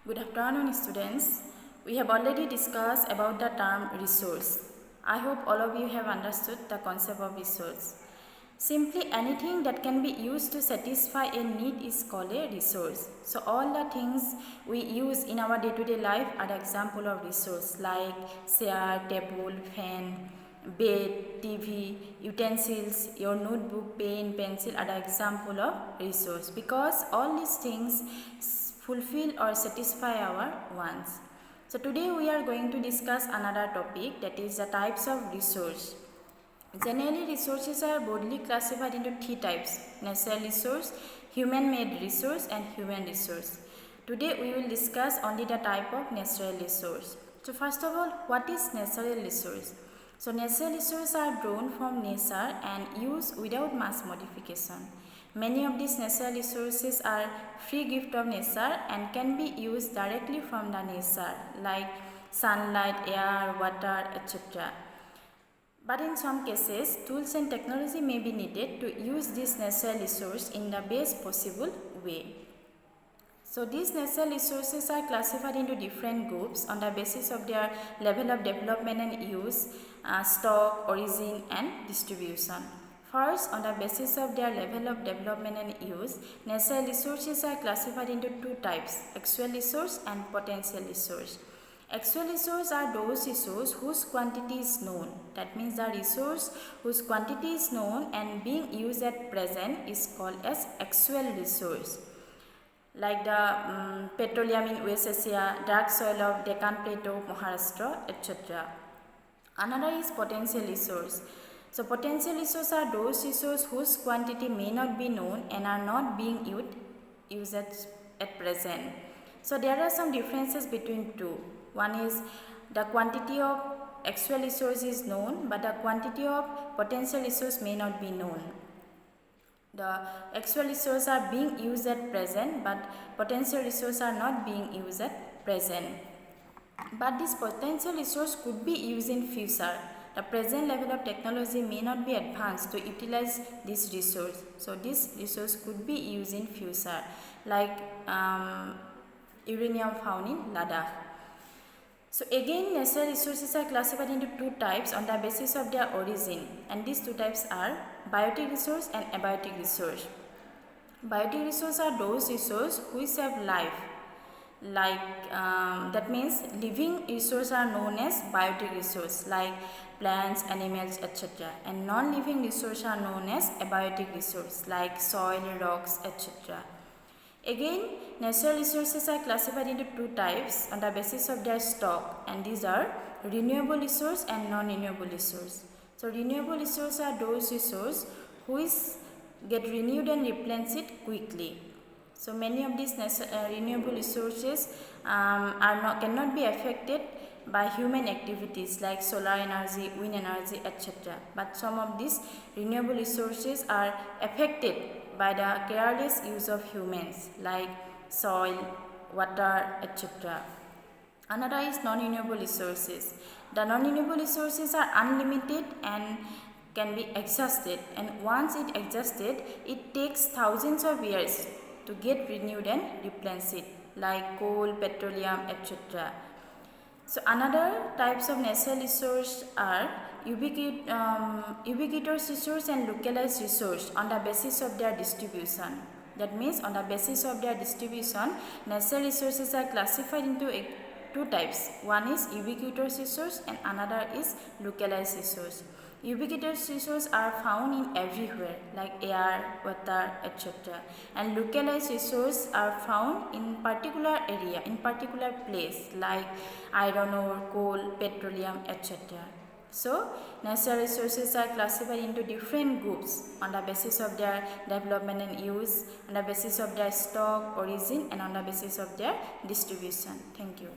Good afternoon, students. We have already discussed about the term resource. I hope all of you have understood the concept of resource. Simply anything that can be used to satisfy a need is called a resource. So all the things we use in our day-to-day life are example of resource like chair, table, fan, bed, TV, utensils, your notebook, pen, pencil are the example of resource because all these things fulfill or satisfy our wants. So today we are going to discuss another topic, that is the types of resource. Generally, resources are broadly classified into three types: natural resource, human-made resource and human resource. Today we will discuss only the type of natural resource. So first of all, what is natural resource? So natural resources are drawn from nature and used without much modification. Many of these natural resources are free gift of nature and can be used directly from the nature like sunlight, air, water, etc. But in some cases, tools and technology may be needed to use this natural resource in the best possible way. So these natural resources are classified into different groups on the basis of their level of development and use, stock, origin and distribution. First, on the basis of their level of development and use, natural resources are classified into two types: actual resource and potential resource. Actual resources are those resources whose quantity is known. That means the resource whose quantity is known and being used at present is called as actual resource. Like the petroleum in West Asia, dark soil of Deccan Plateau, Maharashtra, etc. Another is potential resource. So potential resources are those resources whose quantity may not be known and are not being used at present. So there are some differences between two. One is the quantity of actual resource is known, but the quantity of potential resource may not be known. The actual resources are being used at present, but potential resources are not being used at present. But this potential resource could be used in future. The present level of technology may not be advanced to utilize this resource. So this resource could be used in future, like uranium found in Ladakh. So again, natural resources are classified into two types on the basis of their origin, and these two types are biotic resource and abiotic resource. Biotic resources are those resources which have life, like that means living resources are known as biotic resource, like plants, animals, etc. And non-living resources are known as abiotic resource, like soil, rocks, etc. Again, natural resources are classified into two types on the basis of their stock, and these are renewable resource and non-renewable resource. So renewable resources are those resources which get renewed and replenished quickly. So many of these renewable resources cannot be affected by human activities like solar energy, wind energy, etc. But some of these renewable resources are affected by the careless use of humans like soil, water, etc. Another is non-renewable resources. The non-renewable resources are unlimited and can be exhausted, and once it exhausted, it takes thousands of years to get renewed and replenished, like coal, petroleum, etc. So another types of natural resource are ubiquitous resource and localized resource on the basis of their distribution. That means on the basis of their distribution, natural resources are classified into two types. One is ubiquitous resource and another is localized resource. Ubiquitous resources are found in everywhere like air, water, etc. And localized resources are found in particular area, in particular place like iron ore, coal, petroleum, etc. So natural resources are classified into different groups on the basis of their development and use, on the basis of their stock, origin, and on the basis of their distribution. Thank you.